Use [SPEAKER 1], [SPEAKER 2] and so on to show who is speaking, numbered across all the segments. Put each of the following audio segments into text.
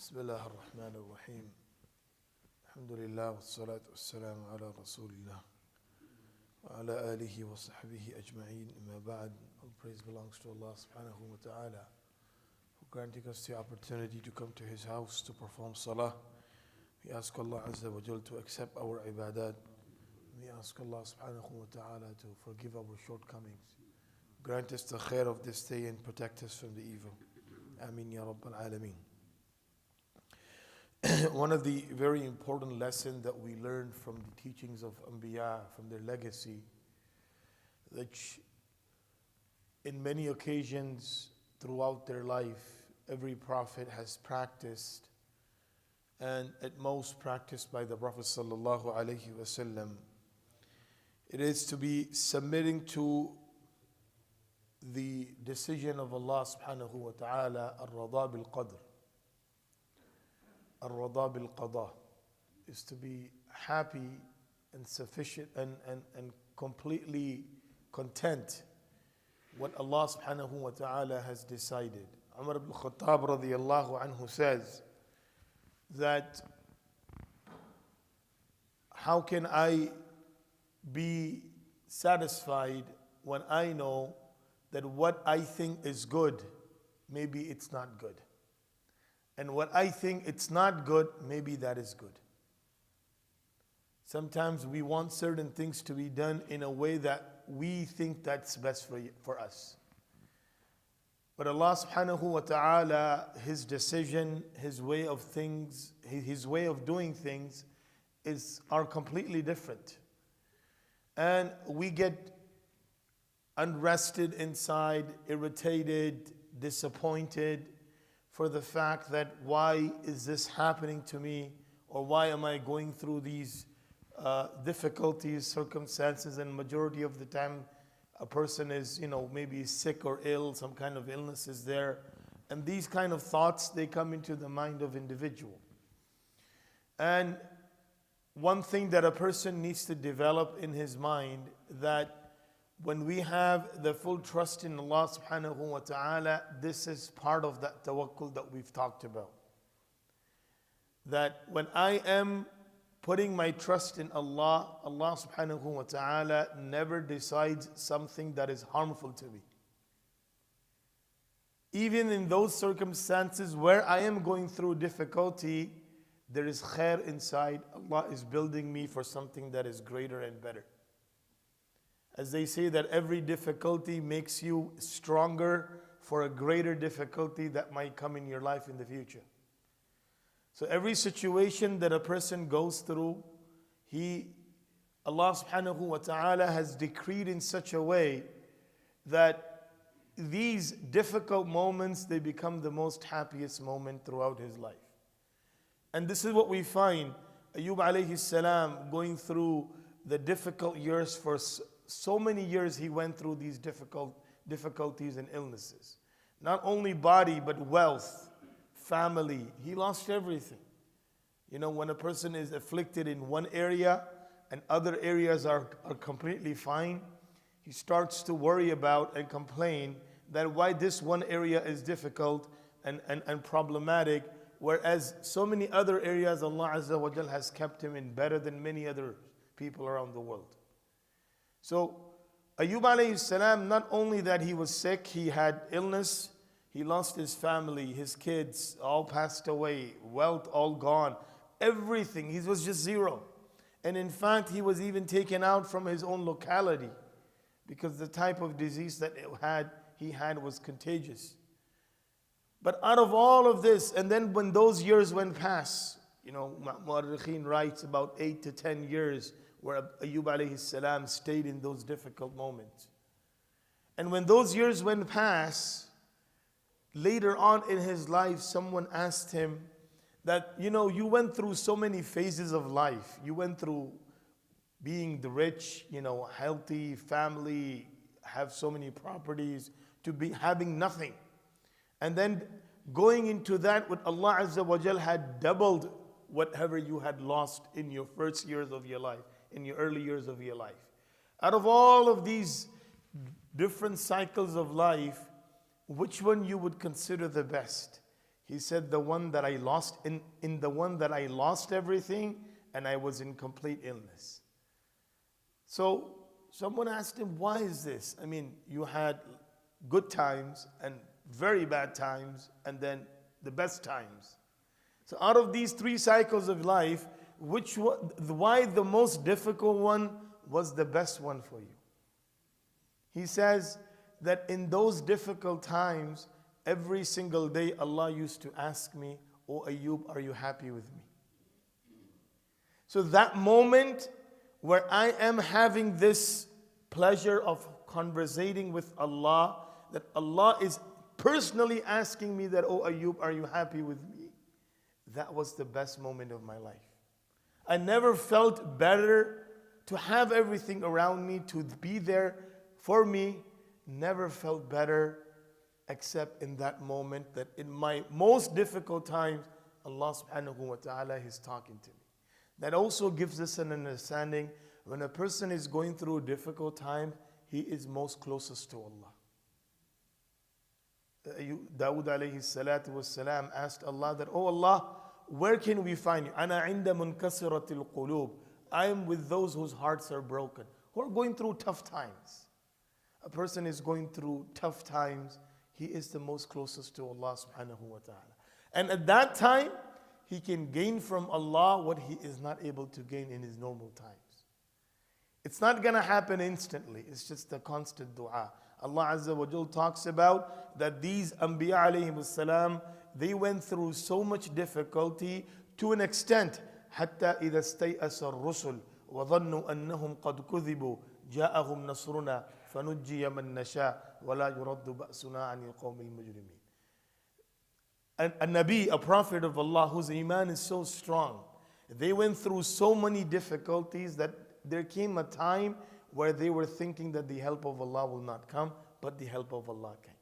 [SPEAKER 1] بسم الله الرحمن الرحيم الحمد لله والصلاة والسلام على رسول الله وعلى آله وصحبه أجمعين أما بعد. All praise belongs to Allah subhanahu wa ta'ala for granting us the opportunity to come to His house to perform salah. We ask Allah Azza wa Jal to accept our ibadat. We ask Allah subhanahu wa ta'ala to forgive our shortcomings. Grant us the khair of this day and protect us from the evil. Ameen ya Rabbal Alameen. One of the very important lessons that we learn from the teachings of Anbiya, from their legacy, which in many occasions throughout their life, every prophet has practiced, and at most practiced by the Prophet sallallahu alaihi wasallam, it is to be submitting to the decision of Allah subhanahu wa ta'ala, al-rada bil-qadr. Al-rada bil-qada is to be happy and sufficient and completely content what Allah subhanahu wa ta'ala has decided. Umar ibn Khattab radiyallahu anhu says that how can I be satisfied when I know that what I think is good, maybe it's not good. And what I think it's not good, maybe that is good. Sometimes we want certain things to be done in a way that we think that's best for us. But Allah subhanahu wa ta'ala, His decision, His way of things, His way of doing things are completely different. And we get unrested inside, irritated, disappointed for the fact that why is this happening to me, or why am I going through these difficulties, circumstances, and majority of the time a person is, maybe sick or ill, some kind of illness is there. And these kind of thoughts, they come into the mind of individual. And one thing that a person needs to develop in his mind, that when we have the full trust in Allah subhanahu wa ta'ala, this is part of that tawakkul that we've talked about. That when I am putting my trust in Allah, Allah subhanahu wa ta'ala never decides something that is harmful to me. Even in those circumstances where I am going through difficulty, there is khair inside. Allah is building me for something that is greater and better. As they say that every difficulty makes you stronger for a greater difficulty that might come in your life in the future. So every situation that a person goes through, Allah subhanahu wa ta'ala has decreed in such a way that these difficult moments, they become the most happiest moment throughout his life. And this is what we find, Ayyub alayhi salam going through the difficult years. For so many years he went through these difficulties and illnesses. Not only body, but wealth, family. He lost everything. When a person is afflicted in one area and other areas are completely fine, he starts to worry about and complain that why this one area is difficult and problematic, whereas so many other areas Allah Azza wa Jal has kept him in better than many other people around the world. So Ayyub alayhi salam, not only that he was sick, he had illness, he lost his family, his kids all passed away, wealth all gone, everything, he was just zero. And in fact, he was even taken out from his own locality because the type of disease that he had was contagious. But out of all of this, and then when those years went past, Mu'arrikhin writes about 8 to 10 years where Ayyub alayhi salam stayed in those difficult moments. And when those years went past, later on in his life, someone asked him that, you went through so many phases of life. You went through being the rich, healthy family, have so many properties, to be having nothing. And then going into that, what Allah Azza wa Jal had doubled whatever you had lost in your first years of your life, in your early years of your life. Out of all of these different cycles of life, which one you would consider the best? He said, the one that I lost, in the one that I lost everything and I was in complete illness. So someone asked him, why is this? I mean, you had good times and very bad times and then the best times. So out of these three cycles of life, why the most difficult one was the best one for you? He says that in those difficult times, every single day Allah used to ask me, "Oh Ayyub, are you happy with me?" So that moment where I am having this pleasure of conversating with Allah, that Allah is personally asking me that, "Oh Ayyub, are you happy with me?" That was the best moment of my life. I never felt better to have everything around me, to be there for me. Never felt better except in that moment, that in my most difficult times, Allah subhanahu wa ta'ala is talking to me. That also gives us an understanding, when a person is going through a difficult time, he is most closest to Allah. Dawood alayhi salatu was salam asked Allah that, "Oh Allah, where can we find you?" Ana inda munkasiratil qulub. I am with those whose hearts are broken, who are going through tough times. A person is going through tough times, he is the most closest to Allah subhanahu wa ta'ala. And at that time, he can gain from Allah what he is not able to gain in his normal times. It's not going to happen instantly. It's just a constant dua. Allah Azza wa Jal talks about that these Anbiya alayhim salam, they went through so much difficulty to an extent, حتى إذا استيأس الرسل وظنوا أنهم قد كذبوا جاءهم نصرنا فنجي من نشاء ولا يرد بأسنا عن القوم المجرمين. A Nabi, a prophet of Allah whose iman is so strong, they went through so many difficulties that there came a time where they were thinking that the help of Allah will not come, but the help of Allah came.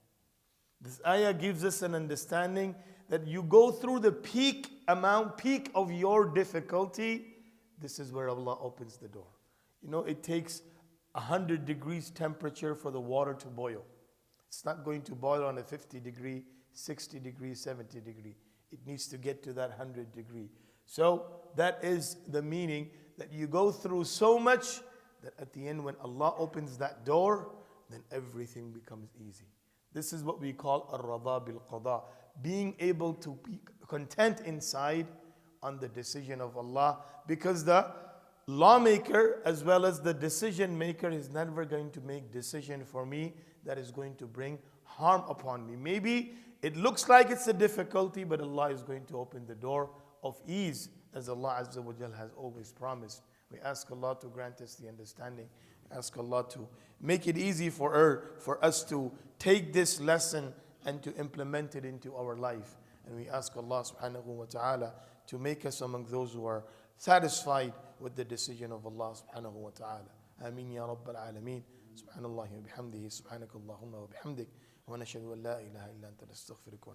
[SPEAKER 1] This ayah gives us an understanding that you go through the peak of your difficulty, this is where Allah opens the door. You know, it takes 100 degrees temperature for the water to boil. It's not going to boil on a 50 degree, 60 degree, 70 degree. It needs to get to that 100 degree. So that is the meaning, that you go through so much that at the end when Allah opens that door, then everything becomes easy. This is what we call ar-radha bil-qada, being able to be content inside on the decision of Allah, because the lawmaker as well as the decision maker is never going to make decision for me that is going to bring harm upon me. Maybe it looks like it's a difficulty, but Allah is going to open the door of ease, as Allah Azza wa Jal has always promised. We ask Allah to grant us the understanding. Ask Allah to make it easy for us to take this lesson and to implement it into our life. And we ask Allah subhanahu wa ta'ala to make us among those who are satisfied with the decision of Allah subhanahu wa ta'ala. Ameen ya Rabbal Alameen. Subhanallah wa bihamdihi. Subhanakallahumma wa bihamdik. Wa nashhadu an la ilaha illa anta nastaghfiruka wa